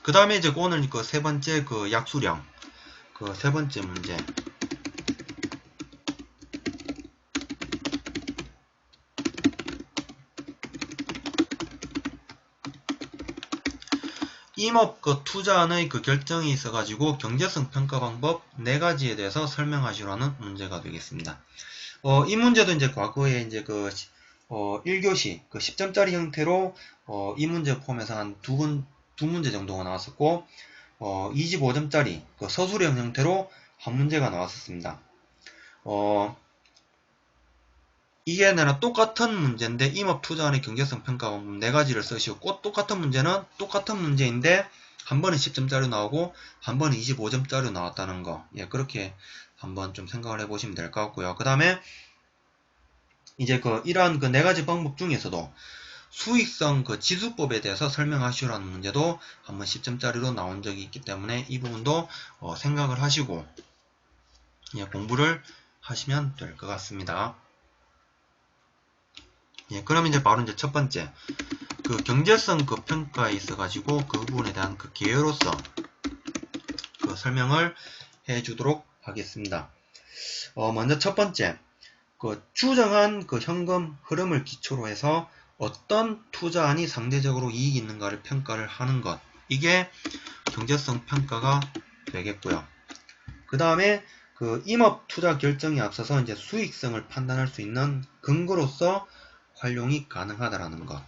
그 다음에 이제 오늘 그 세 번째 그 약수령, 그 세 번째 문제. 임업 그 투자안의 그 결정이 있어가지고 경제성 평가 방법 4가지에 대해서 설명하시라는 문제가 되겠습니다. 이 문제도 이제 과거에 이제 그 1교시 그 10점짜리 형태로 이 문제 포함해서 한 두 문제 정도가 나왔었고 25점짜리 그 서술형 형태로 한 문제가 나왔었습니다. 이게 아니라 똑같은 문제인데 임업 투자안의 경제성 평가 방법 4가지를 쓰시고 똑같은 문제는 똑같은 문제인데 한 번은 10점짜리 나오고 한 번은 25점짜리 나왔다는 거. 예, 그렇게 한번 좀 생각을 해보시면 될 것 같고요. 그 다음에 이제 이러한 그 4가지 방법 중에서도 수익성 그 지수법에 대해서 설명하시라는 문제도 한번 10점짜리로 나온 적이 있기 때문에 이 부분도 생각을 하시고 예, 공부를 하시면 될 것 같습니다. 예, 그럼 이제 바로 이제 첫 번째 그 경제성 그 평가에 있어가지고 그 부분에 대한 그 개요로서 그 설명을 해주도록 하겠습니다. 먼저 첫 번째 그 추정한 그 현금 흐름을 기초로 해서 어떤 투자안이 상대적으로 이익이 있는가를 평가를 하는 것. 이게 경제성 평가가 되겠고요. 그 다음에 그 임업 투자 결정에 앞서서 이제 수익성을 판단할 수 있는 근거로서 활용이 가능하다라는 것.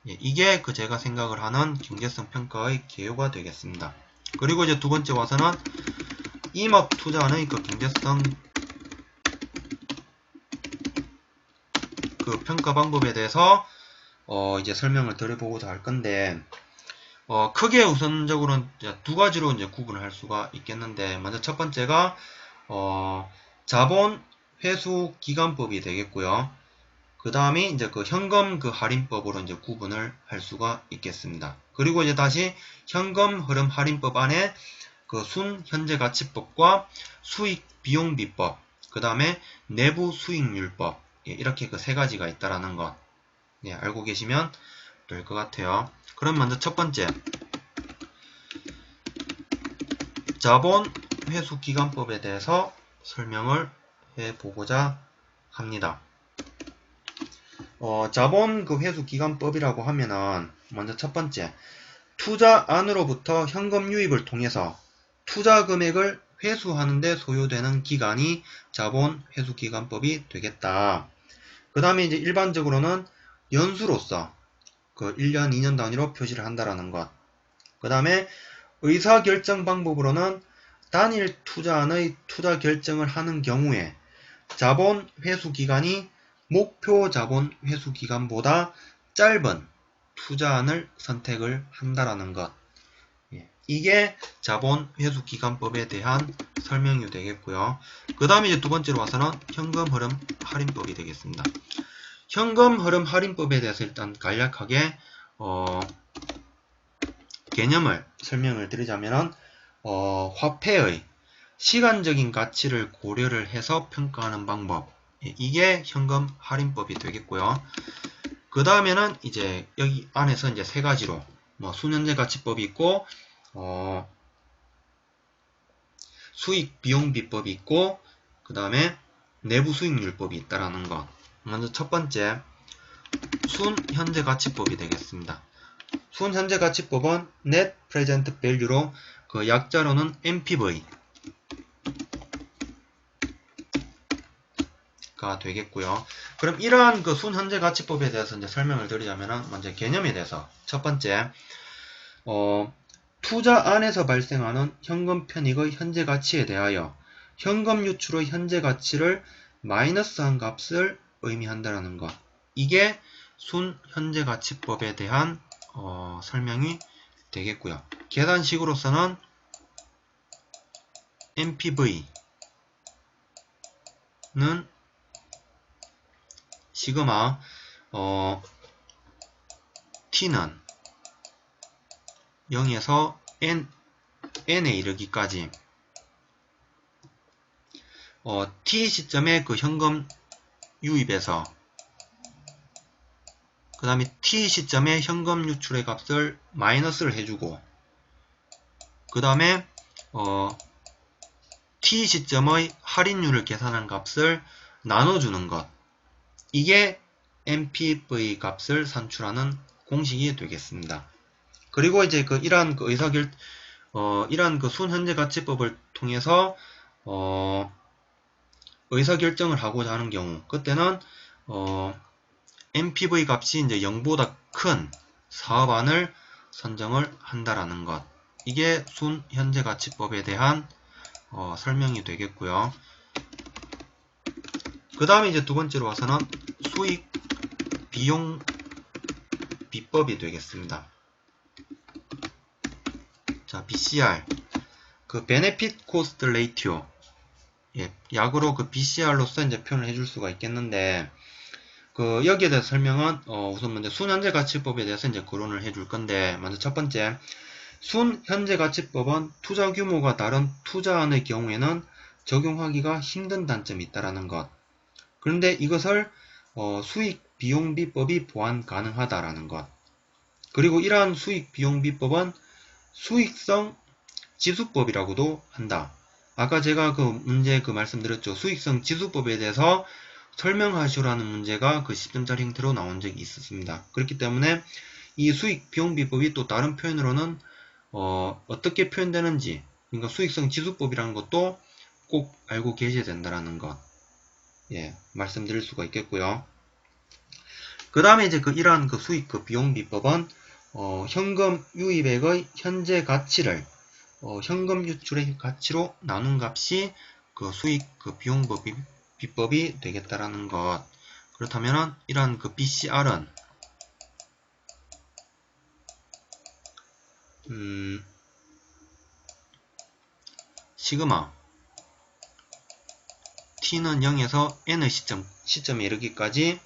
예, 이게 그 제가 생각을 하는 경제성 평가의 개요가 되겠습니다. 그리고 이제 두 번째 와서는 임업 투자안의 그 경제성 그 평가 방법에 대해서 이제 설명을 드려보고자 할 건데 크게 우선적으로는 2가지로 이제 구분을 할 수가 있겠는데 먼저 첫 번째가 자본 회수 기간법이 되겠고요. 그 다음에 이제 그 현금 그 할인법으로 이제 구분을 할 수가 있겠습니다. 그리고 이제 다시 현금 흐름 할인법 안에 그 순 현재 가치법과 수익 비용비법, 그 다음에 내부 수익률법, 예, 이렇게 그 3가지가 있다라는 것, 예, 알고 계시면 될 것 같아요. 그럼 먼저 첫 번째 자본 회수 기간법에 대해서 설명을 해보고자 합니다. 자본 그 회수 기간법이라고 하면은 먼저 첫 번째 투자안으로부터 현금 유입을 통해서 투자 금액을 회수하는 데 소요되는 기간이 자본 회수 기간법이 되겠다. 그 다음에 이제 일반적으로는 연수로서 그 1년, 2년 단위로 표시를 한다라는 것. 그 다음에 의사결정 방법으로는 단일 투자안의 투자 결정을 하는 경우에 자본 회수 기간이 목표 자본 회수 기간보다 짧은 투자안을 선택을 한다라는 것. 예, 이게 자본 회수 기간법에 대한 설명이 되겠고요. 그 다음에 이제 두 번째로 와서는 현금 흐름 할인법이 되겠습니다. 현금 흐름 할인법에 대해서 일단 간략하게 개념을 설명을 드리자면 화폐의 시간적인 가치를 고려를 해서 평가하는 방법, 이게 현금 할인법이 되겠고요. 그 다음에는 이제 여기 안에서 이제 3가지로 뭐 순현재 가치법이 있고 수익 비용비법이 있고 그 다음에 내부 수익률법이 있다라는 것. 먼저 첫 번째 순현재 가치법이 되겠습니다. 순현재 가치법은 Net Present Value로 그 약자로는 NPV 가 되겠고요. 그럼 이러한 그 순현재 가치법에 대해서 이제 설명을 드리자면 먼저 개념에 대해서 첫 번째 투자안에서 발생하는 현금 편익의 현재 가치에 대하여 현금 유출의 현재 가치를 마이너스한 값을 의미한다는 것. 이게 순현재 가치법에 대한 설명이 되겠고요. 계산식으로서는 NPV는 시그마 t는 0에서 n에 이르기까지 t 시점에 그 현금 유입에서 그 다음에 t 시점에 현금 유출의 값을 마이너스를 해주고 그 다음에 t 시점의 할인율을 계산한 값을 나눠주는 것. 이게 MPV 값을 산출하는 공식이 되겠습니다. 그리고 이제 이러한 순현재가치법을 통해서 의사결정을 하고자 하는 경우, 그때는 MPV 값이 이제 0보다 큰 사업안을 선정을 한다라는 것. 이게 순현재가치법에 대한 설명이 되겠고요. 그 다음에 이제 두 번째로 와서는 수익 비용 비법이 되겠습니다. 자, BCR. Benefit Cost Ratio. 예, 약으로 BCR로서 이제 표현을 해줄 수가 있겠는데, 여기에 대해서 설명은, 우선 먼저 순현재가치법에 대해서 이제 거론을 해줄 건데, 먼저 첫 번째. 순현재가치법은 투자 규모가 다른 투자안의 경우에는 적용하기가 힘든 단점이 있다라는 것. 그런데 이것을 수익비용비법이 보완 가능하다라는 것. 그리고 이러한 수익비용비법은 수익성 지수법이라고도 한다. 아까 제가 문제 말씀드렸죠. 수익성 지수법에 대해서 설명하시라는 문제가 10점짜리 형태로 나온 적이 있었습니다. 그렇기 때문에 이 수익비용비법이 또 다른 표현으로는 어떻게 표현되는지, 그러니까 수익성 지수법이라는 것도 꼭 알고 계셔야 된다는 것, 예, 말씀드릴 수가 있겠고요. 그 다음에 이제 이러한 수익 비용비법은 현금 유입액의 현재 가치를 현금 유출의 가치로 나눈 값이 수익 비용비법이 되겠다라는 것. 그렇다면 이러한 BCR은 시그마 t는 0에서 n의 시점에 이르기까지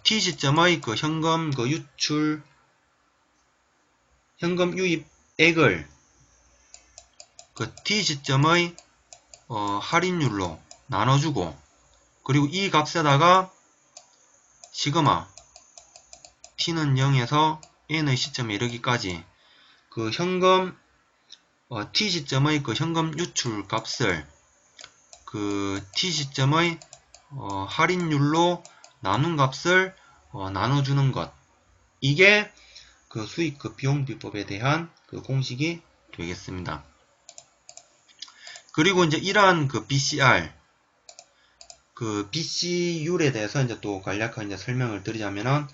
t 시점의 현금 유출 현금 유입액을 t 시점의 할인율로 나눠주고, 그리고 이 값에다가 시그마 t는 0에서 n의 시점에 이르기까지 현금 t 시점의 현금 유출 값을 t 시점의 할인율로 나눈 값을 나눠주는 것. 이게 수익 비용비법에 대한 공식이 되겠습니다. 그리고 이제 이러한 BCR, BC율에 대해서 이제 또 간략하게 설명을 드리자면은,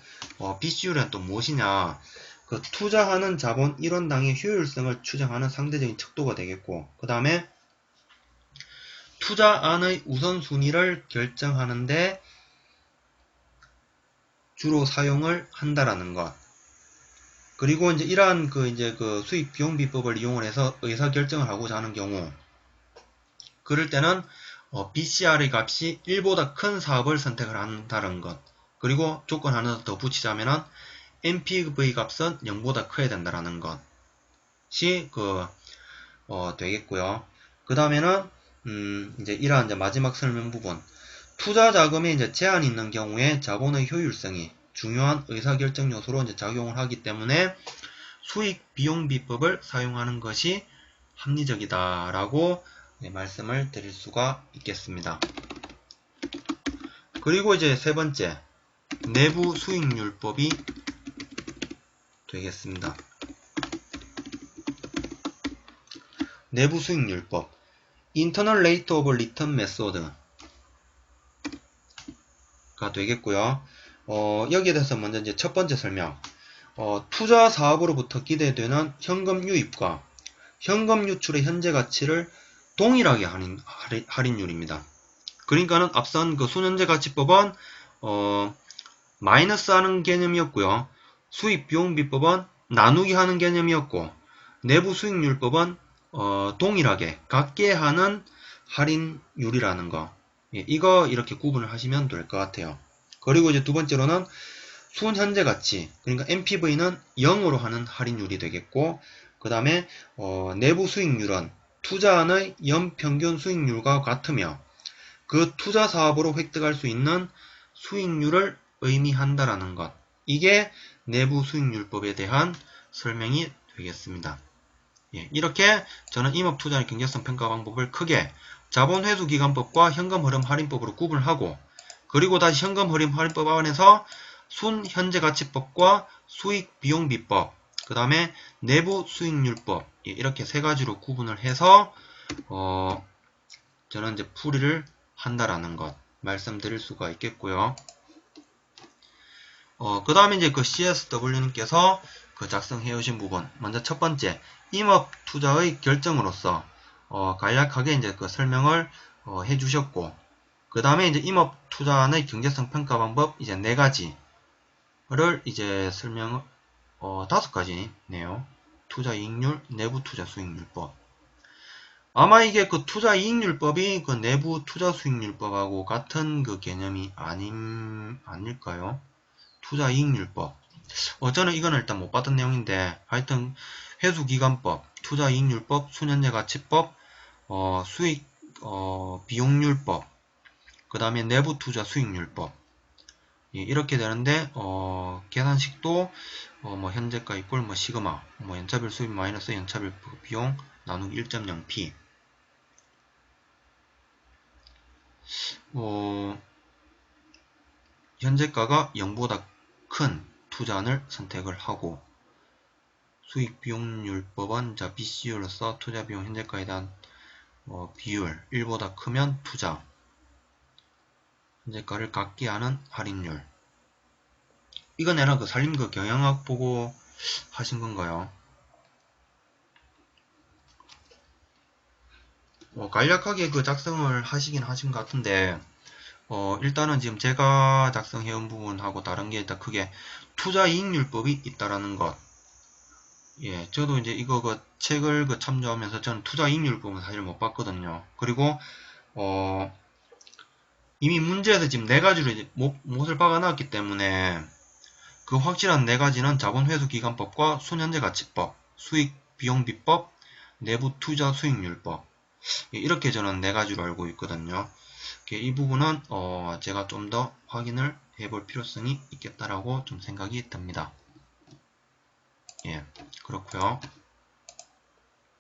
BC율은 또 무엇이냐? 투자하는 자본 1원당의 효율성을 추정하는 상대적인 척도가 되겠고, 그 다음에 투자안의 우선순위를 결정하는데 주로 사용을 한다라는 것. 그리고 이제 이러한 수익 비용비법을 이용을 해서 의사결정을 하고자 하는 경우, 그럴 때는 BCR의 값이 1보다 큰 사업을 선택을 한다는 것. 그리고 조건 하나 더 붙이자면은 MPV 값은 0보다 커야 된다는 것이 되겠고요. 그 다음에는 이제 이러한 이제 마지막 설명 부분. 투자 자금에 이제 제한이 있는 경우에 자본의 효율성이 중요한 의사결정 요소로 이제 작용을 하기 때문에 수익 비용 비법을 사용하는 것이 합리적이다라고 말씀을 드릴 수가 있겠습니다. 그리고 이제 세 번째, 내부 수익률법이 되겠습니다. 내부 수익률법, Internal Rate of Return Method가 되겠고요. 여기에 대해서 먼저 이제 첫 번째 설명. 투자 사업으로부터 기대되는 현금 유입과 현금 유출의 현재 가치를 동일하게 하는 할인율입니다. 그러니까는 앞선 순현재 가치법은 마이너스 하는 개념이었고요. 수익 비용 비법은 나누기 하는 개념이었고, 내부 수익률법은 동일하게 같게 하는 할인율이라는 거. 예, 이거 이렇게 구분을 하시면 될 것 같아요. 그리고 이제 두 번째로는 순현재 가치, 그러니까 MPV는 0으로 하는 할인율이 되겠고, 그 다음에 내부 수익률은 투자안의 연평균 수익률과 같으며 그 투자 사업으로 획득할 수 있는 수익률을 의미한다라는 것. 이게 내부 수익률법에 대한 설명이 되겠습니다. 예, 이렇게 저는 임업투자의 경제성 평가 방법을 크게 자본회수기간법과 현금흐름할인법으로 구분을 하고, 그리고 다시 현금흐름할인법 안에서 순현재가치법과 수익비용비법, 그 다음에 내부 수익률법, 예, 이렇게 세 가지로 구분을 해서 저는 이제 풀이를 한다라는 것 말씀드릴 수가 있겠고요. 그 다음에 이제 그 CSW님께서 그 작성해 오신 부분, 먼저 첫 번째, 임업 투자의 결정으로서, 간략하게 이제 그 설명을, 해 주셨고, 그 다음에 이제 임업 투자의 경제성 평가 방법, 이제 4가지를 이제 설명, 5가지네요. 투자 이익률, 내부 투자 수익률법. 아마 이게 그 투자 이익률법이 그 내부 투자 수익률법하고 같은 그 개념이 아닐까요? 투자 이익률법. 저는 이거는 일단 못 봤던 내용인데, 하여튼, 회수기간법, 투자 이익률법, 순현재가치법, 수익, 비용률법, 그 다음에 내부 투자 수익률법. 예, 이렇게 되는데, 계산식도, 뭐, 현재가 이꼴, 뭐, 시그마, 뭐, 연차별 수입 마이너스 연차별 비용 나누기 1.0p. 현재가가 0보다 큰 투자안을 선택을 하고, 수익비용률법은 자 BCU로서 투자비용 현재가에 대한 비율 1보다 크면 투자, 현재가를 갖게 하는 할인율. 이건 내가 그 살림 그 경영학 보고 하신 건가요? 간략하게 그 작성을 하시긴 하신 것 같은데, 일단은 지금 제가 작성해온 부분하고 다른 게 일단 크게 투자 이익률법이 있다라는 것. 예, 저도 이제 이거 그 책을 그 참조하면서 저는 투자 이익률법은 사실 못 봤거든요. 그리고 이미 문제에서 지금 4가지로 이제 못을 박아놨기 때문에 그 확실한 4가지는 자본회수기간법과 순현재가치법, 수익비용비법, 내부 투자 수익률법. 예, 이렇게 저는 4가지로 알고 있거든요. 이 부분은 제가 좀 더 확인을 해볼 필요성이 있겠다라고 좀 생각이 듭니다. 예, 그렇고요.